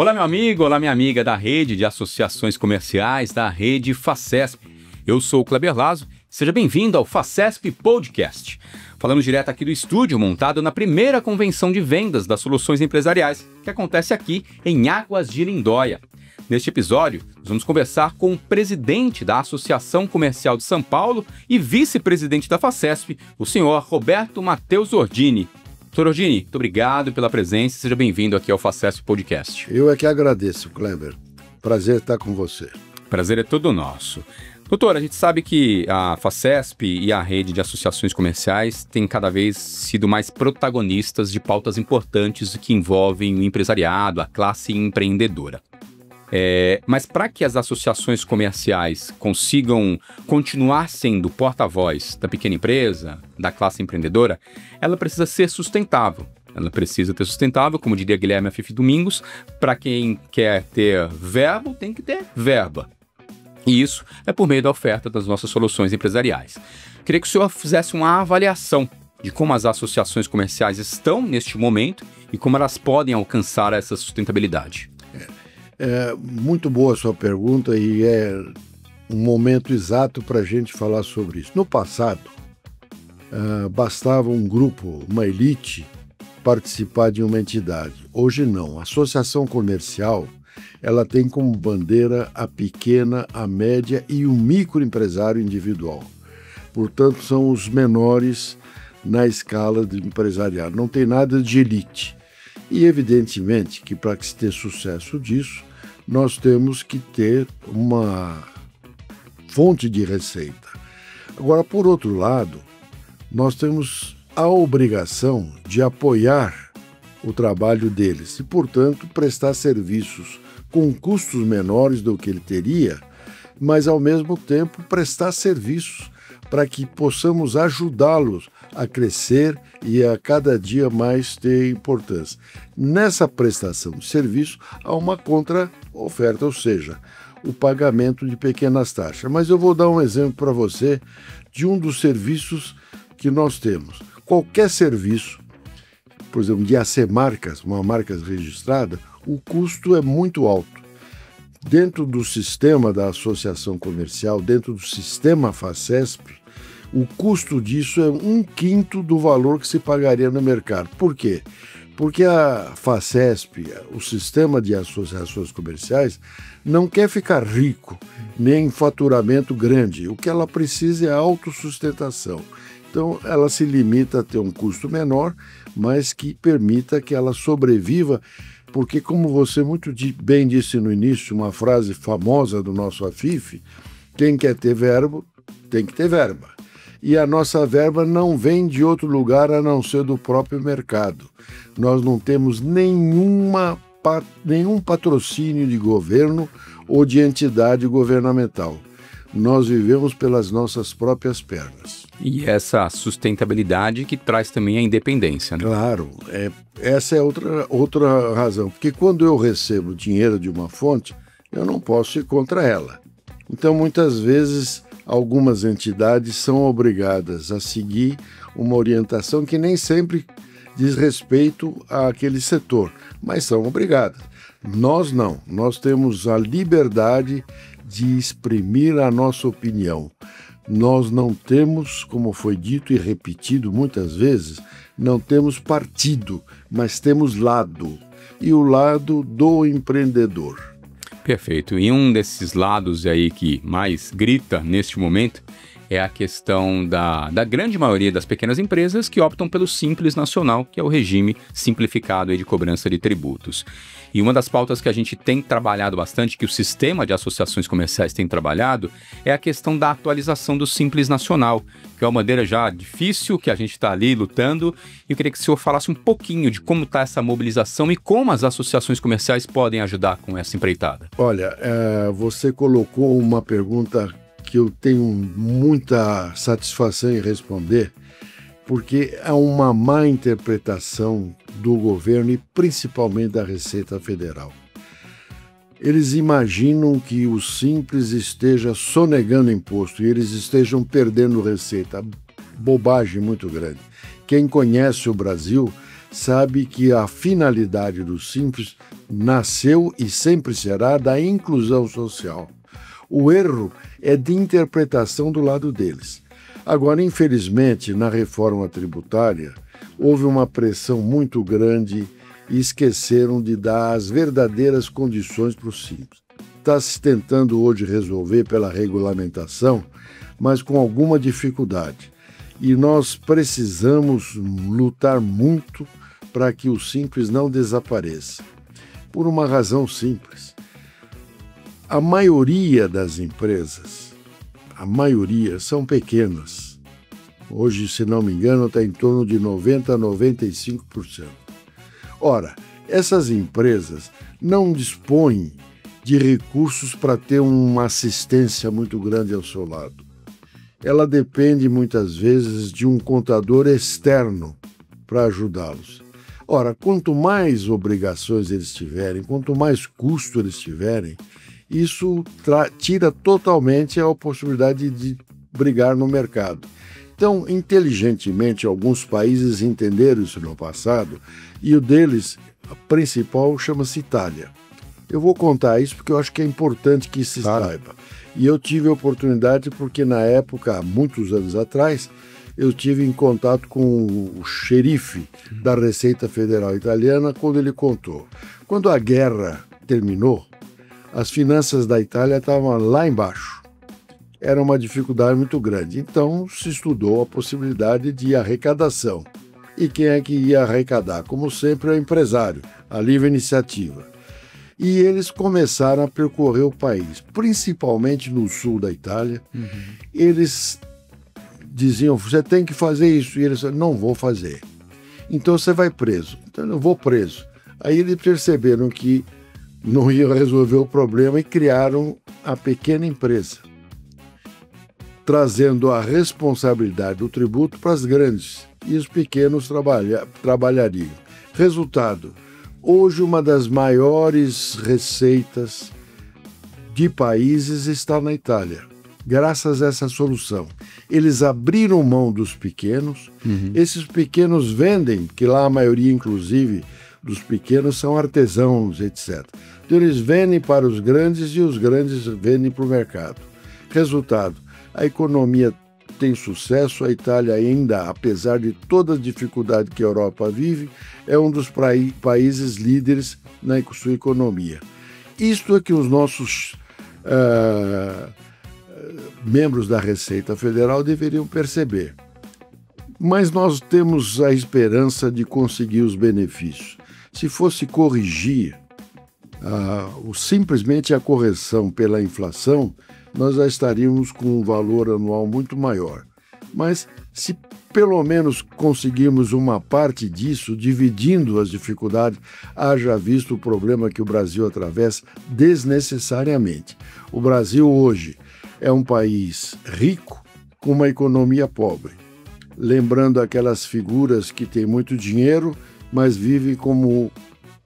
Olá, meu amigo, olá, minha amiga da rede de associações comerciais da rede Facesp. Eu sou o Kleber Lazo, seja bem-vindo ao Facesp Podcast. Falamos direto aqui do estúdio, montado na primeira convenção de vendas das soluções empresariais, que acontece aqui em Águas de Lindóia. Neste episódio, nós vamos conversar com o presidente da Associação Comercial de São Paulo e vice-presidente da Facesp, o senhor Roberto Matheus Ordini. Doutor Ordini, muito obrigado pela presença e seja bem-vindo aqui ao Facesp Podcast. Eu é que agradeço, Kleber. Prazer estar com você. Prazer é todo nosso. Doutor, a gente sabe que a Facesp e a rede de associações comerciais têm cada vez sido mais protagonistas de pautas importantes que envolvem o empresariado, a classe empreendedora. Mas para que as associações comerciais consigam continuar sendo porta-voz da pequena empresa, da classe empreendedora, ela precisa ser sustentável. Ela precisa ter sustentável, como diria Guilherme Afife Domingos, para quem quer ter verbo, tem que ter verba. E isso é por meio da oferta das nossas soluções empresariais. Queria que o senhor fizesse uma avaliação de como as associações comerciais estão neste momento e como elas podem alcançar essa sustentabilidade. É muito boa a sua pergunta e é um momento exato para a gente falar sobre isso. No passado, bastava um grupo, uma elite, participar de uma entidade. Hoje não. A associação comercial, ela tem como bandeira a pequena, a média e o microempresário individual. Portanto, são os menores na escala do empresariado. Não tem nada de elite. E, evidentemente, que para se ter sucesso disso, nós temos que ter uma fonte de receita. Agora, por outro lado, nós temos a obrigação de apoiar o trabalho deles e, portanto, prestar serviços com custos menores do que ele teria, mas, ao mesmo tempo, prestar serviços para que possamos ajudá-los a crescer e a cada dia mais ter importância. Nessa prestação de serviço, há uma contra-oferta, ou seja, o pagamento de pequenas taxas. Mas eu vou dar um exemplo para você de um dos serviços que nós temos. Qualquer serviço, por exemplo, de AC Marcas, uma marca registrada, o custo é muito alto. Dentro do sistema da associação comercial, dentro do sistema Facesp, o custo disso é 1/5 do valor que se pagaria no mercado. Por quê? Porque a Facesp, o sistema de associações comerciais, não quer ficar rico, nem em faturamento grande. O que ela precisa é autossustentação. Então, ela se limita a ter um custo menor, mas que permita que ela sobreviva, porque, como você muito bem disse no início, uma frase famosa do nosso Afife, quem quer ter verbo, tem que ter verba. E a nossa verba não vem de outro lugar a não ser do próprio mercado. Nós não temos nenhum patrocínio de governo ou de entidade governamental. Nós vivemos pelas nossas próprias pernas. E essa sustentabilidade que traz também a independência, né? Claro, essa é outra razão. Porque quando eu recebo dinheiro de uma fonte, eu não posso ir contra ela. Então, muitas vezes, algumas entidades são obrigadas a seguir uma orientação que nem sempre diz respeito àquele setor, mas são obrigadas. Nós não, nós temos a liberdade de exprimir a nossa opinião. Nós não temos, como foi dito e repetido muitas vezes, não temos partido, mas temos lado, e o lado do empreendedor. Perfeito. E um desses lados aí que mais grita neste momento é a questão da grande maioria das pequenas empresas que optam pelo Simples Nacional, que é o regime simplificado aí de cobrança de tributos. E uma das pautas que a gente tem trabalhado bastante, que o sistema de associações comerciais tem trabalhado, é a questão da atualização do Simples Nacional, que é uma maneira já difícil, que a gente está ali lutando. E eu queria que o senhor falasse um pouquinho de como está essa mobilização e como as associações comerciais podem ajudar com essa empreitada. Olha, você colocou uma pergunta que eu tenho muita satisfação em responder, porque há uma má interpretação do governo e principalmente da Receita Federal. Eles imaginam que o Simples esteja sonegando imposto e eles estejam perdendo receita. Bobagem muito grande. Quem conhece o Brasil sabe que a finalidade do Simples nasceu e sempre será da inclusão social. O erro é de interpretação do lado deles. Agora, infelizmente, na reforma tributária, houve uma pressão muito grande e esqueceram de dar as verdadeiras condições para o Simples. Está se tentando hoje resolver pela regulamentação, mas com alguma dificuldade. E nós precisamos lutar muito para que o Simples não desapareça. Por uma razão simples. A maioria das empresas, são pequenas. Hoje, se não me engano, está em torno de 90% a 95%. Ora, essas empresas não dispõem de recursos para ter uma assistência muito grande ao seu lado. Ela depende muitas vezes de um contador externo para ajudá-los. Ora, quanto mais obrigações eles tiverem, quanto mais custo eles tiverem, isso tira totalmente a possibilidade de brigar no mercado. Então, inteligentemente, alguns países entenderam isso no passado, e o deles, a principal, chama-se Itália. Eu vou contar isso porque eu acho que é importante que se saiba. E eu tive a oportunidade porque, na época, há muitos anos atrás, eu tive em contato com o xerife da Receita Federal Italiana quando ele contou. Quando a guerra terminou, as finanças da Itália estavam lá embaixo. Era uma dificuldade muito grande. Então, se estudou a possibilidade de arrecadação. E quem é que ia arrecadar? Como sempre, é o empresário, a livre iniciativa. E eles começaram a percorrer o país, principalmente no sul da Itália. Eles diziam, você tem que fazer isso. E eles diziam, não vou fazer. Então você vai preso. Então eu vou preso. Aí eles perceberam que não iam resolver o problema e criaram a pequena empresa, trazendo a responsabilidade do tributo para as grandes. E os pequenos trabalhariam. Resultado, hoje uma das maiores receitas de países está na Itália, graças a essa solução. Eles abriram mão dos pequenos, esses pequenos vendem, que lá a maioria, inclusive, dos pequenos são artesãos, etc. Então eles vendem para os grandes e os grandes vendem para o mercado. Resultado, a economia tem sucesso, a Itália ainda, apesar de toda a dificuldade que a Europa vive, é um dos países líderes na sua economia. Isto é que os nossos membros da Receita Federal deveriam perceber. Mas nós temos a esperança de conseguir os benefícios. Se fosse corrigir simplesmente a correção pela inflação, nós já estaríamos com um valor anual muito maior. Mas se pelo menos conseguirmos uma parte disso, dividindo as dificuldades, haja visto o problema que o Brasil atravessa desnecessariamente. O Brasil hoje é um país rico com uma economia pobre. Lembrando aquelas figuras que têm muito dinheiro, mas vivem como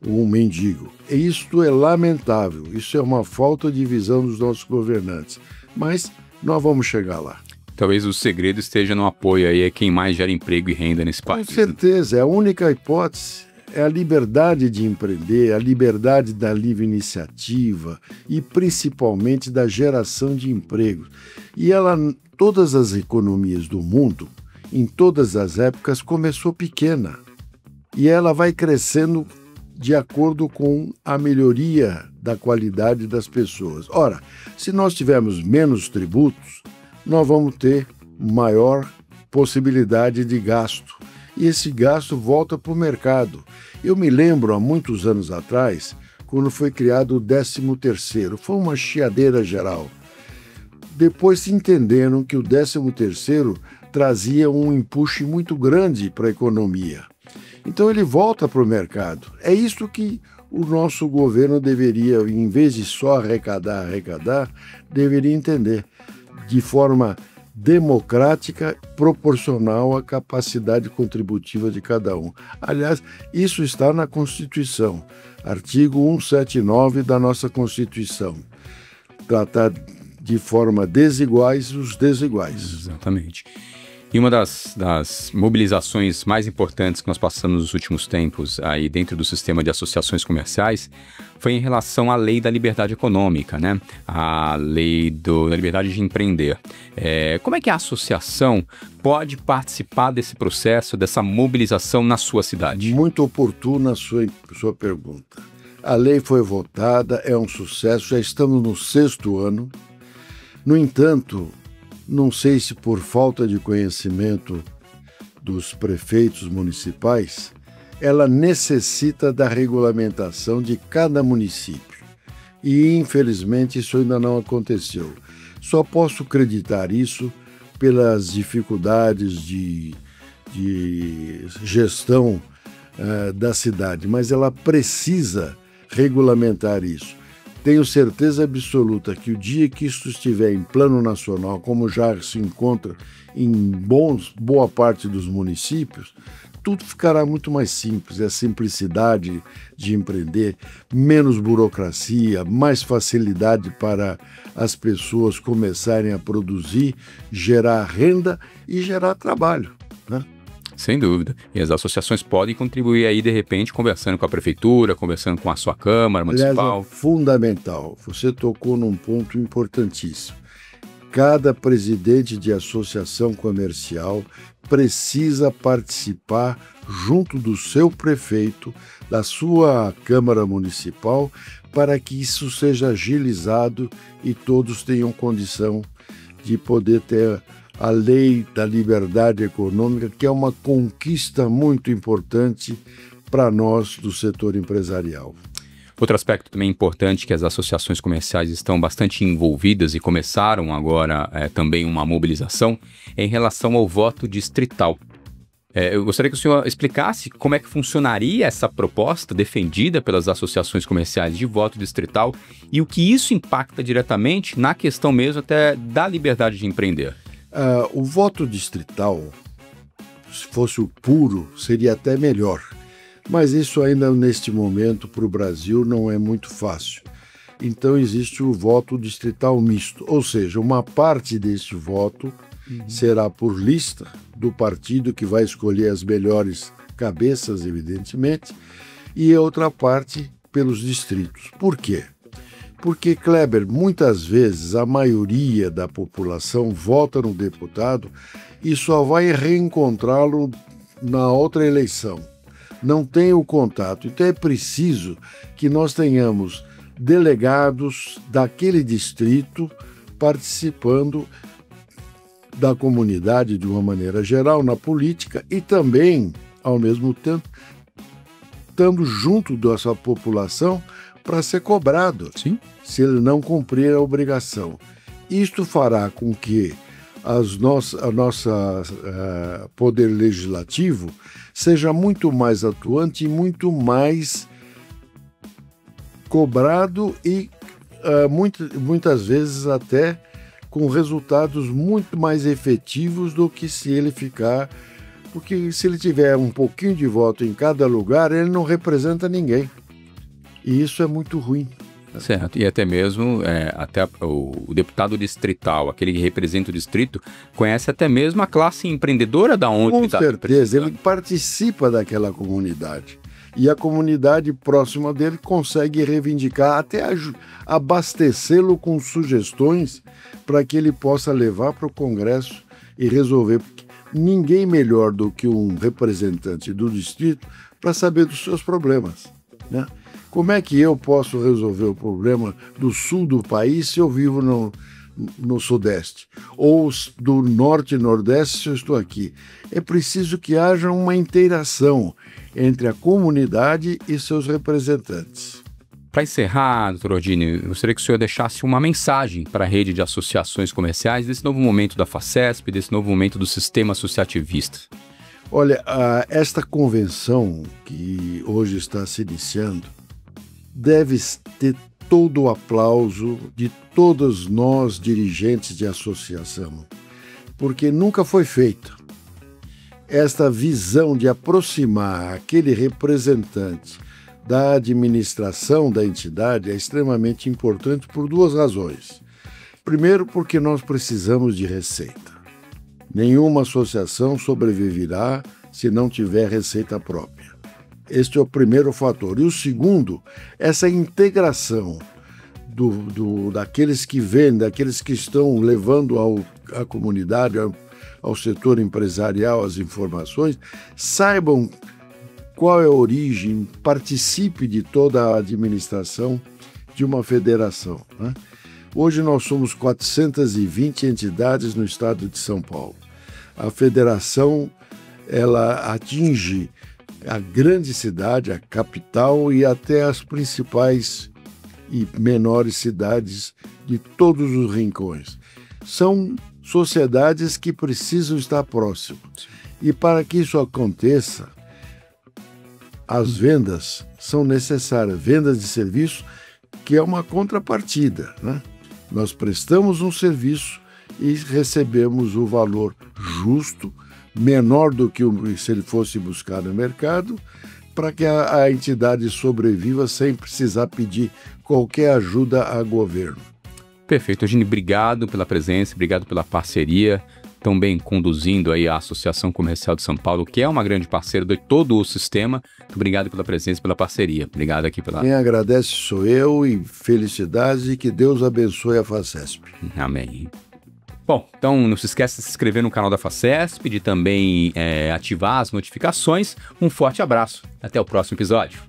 um mendigo. E isto é lamentável, isso é uma falta de visão dos nossos governantes. Mas nós vamos chegar lá. Talvez o segredo esteja no apoio aí a quem mais gera emprego e renda nesse país. Com certeza, a única hipótese é a liberdade de empreender, a liberdade da livre iniciativa e principalmente da geração de empregos. E todas as economias do mundo, em todas as épocas, começou pequena. E ela vai crescendo de acordo com a melhoria da qualidade das pessoas. Ora, se nós tivermos menos tributos, nós vamos ter maior possibilidade de gasto. E esse gasto volta para o mercado. Eu me lembro, há muitos anos atrás, quando foi criado o 13º. Foi uma chiadeira geral. Depois se entenderam que o 13º trazia um empuxo muito grande para a economia. Então ele volta para o mercado. É isso que o nosso governo deveria, em vez de só arrecadar, deveria entender de forma democrática, proporcional à capacidade contributiva de cada um. Aliás, isso está na Constituição, artigo 179 da nossa Constituição. Tratar de forma desiguais os desiguais. Exatamente. E uma das mobilizações mais importantes que nós passamos nos últimos tempos aí dentro do sistema de associações comerciais foi em relação à lei da liberdade econômica, né? A lei da liberdade de empreender. Como é que a associação pode participar desse processo, dessa mobilização na sua cidade? Muito oportuna a sua pergunta. A lei foi votada, é um sucesso, já estamos no 6º ano. No entanto, não sei se por falta de conhecimento dos prefeitos municipais, ela necessita da regulamentação de cada município. E, infelizmente, isso ainda não aconteceu. Só posso acreditar isso pelas dificuldades de gestão da cidade, mas ela precisa regulamentar isso. Tenho certeza absoluta que o dia que isso estiver em plano nacional, como já se encontra em boa parte dos municípios, tudo ficará muito mais simples. É a simplicidade de empreender, menos burocracia, mais facilidade para as pessoas começarem a produzir, gerar renda e gerar trabalho, né? Sem dúvida. E as associações podem contribuir aí, de repente, conversando com a prefeitura, conversando com a sua Câmara Municipal. Aliás, é fundamental. Você tocou num ponto importantíssimo. Cada presidente de associação comercial precisa participar junto do seu prefeito, da sua Câmara Municipal, para que isso seja agilizado e todos tenham condição de poder ter a lei da liberdade econômica, que é uma conquista muito importante para nós do setor empresarial. Outro aspecto também importante que as associações comerciais estão bastante envolvidas e começaram agora também uma mobilização é em relação ao voto distrital. Eu gostaria que o senhor explicasse como é que funcionaria essa proposta defendida pelas associações comerciais de voto distrital e o que isso impacta diretamente na questão mesmo até da liberdade de empreender. O voto distrital, se fosse o puro, seria até melhor. Mas isso ainda neste momento para o Brasil não é muito fácil. Então existe o voto distrital misto, ou seja, uma parte deste voto será por lista do partido que vai escolher as melhores cabeças, evidentemente, e a outra parte pelos distritos. Por quê? Porque, Kleber, muitas vezes a maioria da população vota no deputado e só vai reencontrá-lo na outra eleição. Não tem o contato. Então é preciso que nós tenhamos delegados daquele distrito participando da comunidade de uma maneira geral na política e também, ao mesmo tempo, estando junto dessa população para ser cobrado. Sim. Se ele não cumprir a obrigação. Isto fará com que a nossa poder legislativo seja muito mais atuante e muito mais cobrado e muitas vezes até com resultados muito mais efetivos do que se ele ficar... Porque se ele tiver um pouquinho de voto em cada lugar, ele não representa ninguém. E isso é muito ruim. Certo, e até mesmo até o deputado distrital, aquele que representa o distrito, conhece até mesmo a classe empreendedora da onde ele está. Com certeza, ele participa daquela comunidade. E a comunidade próxima dele consegue reivindicar, até abastecê-lo com sugestões para que ele possa levar para o Congresso e resolver. Porque ninguém melhor do que um representante do distrito para saber dos seus problemas, né? Como é que eu posso resolver o problema do sul do país se eu vivo no sudeste? Ou do norte e nordeste se eu estou aqui? É preciso que haja uma interação entre a comunidade e seus representantes. Para encerrar, doutor Ordini, eu gostaria que o senhor deixasse uma mensagem para a rede de associações comerciais desse novo momento da FACESP, desse novo momento do sistema associativista. Olha, esta convenção que hoje está se iniciando deve ter todo o aplauso de todos nós, dirigentes de associação, porque nunca foi feito. Esta visão de aproximar aquele representante da administração da entidade é extremamente importante por duas razões. Primeiro, porque nós precisamos de receita. Nenhuma associação sobreviverá se não tiver receita própria. Este é o primeiro fator. E o segundo, essa integração daqueles que vendem, daqueles que estão levando à comunidade, ao setor empresarial as informações, saibam qual é a origem, participe de toda a administração de uma federação, né? Hoje nós somos 420 entidades no estado de São Paulo. A federação, ela atinge a grande cidade, a capital e até as principais e menores cidades de todos os rincões. São sociedades que precisam estar próximas. E para que isso aconteça, as vendas são necessárias, vendas de serviço, que é uma contrapartida, né? Nós prestamos um serviço e recebemos o valor justo, menor do que se ele fosse buscar no mercado, para que a entidade sobreviva sem precisar pedir qualquer ajuda a governo. Perfeito, Eugênio, obrigado pela presença, obrigado pela parceria, tão bem conduzindo aí a Associação Comercial de São Paulo, que é uma grande parceira de todo o sistema. Muito obrigado pela presença e pela parceria. Obrigado aqui pela... Quem agradece sou eu, e felicidades, e que Deus abençoe a Facesp. Amém. Bom, então não se esqueça de se inscrever no canal da Facesp, de também ativar as notificações. Um forte abraço. Até o próximo episódio.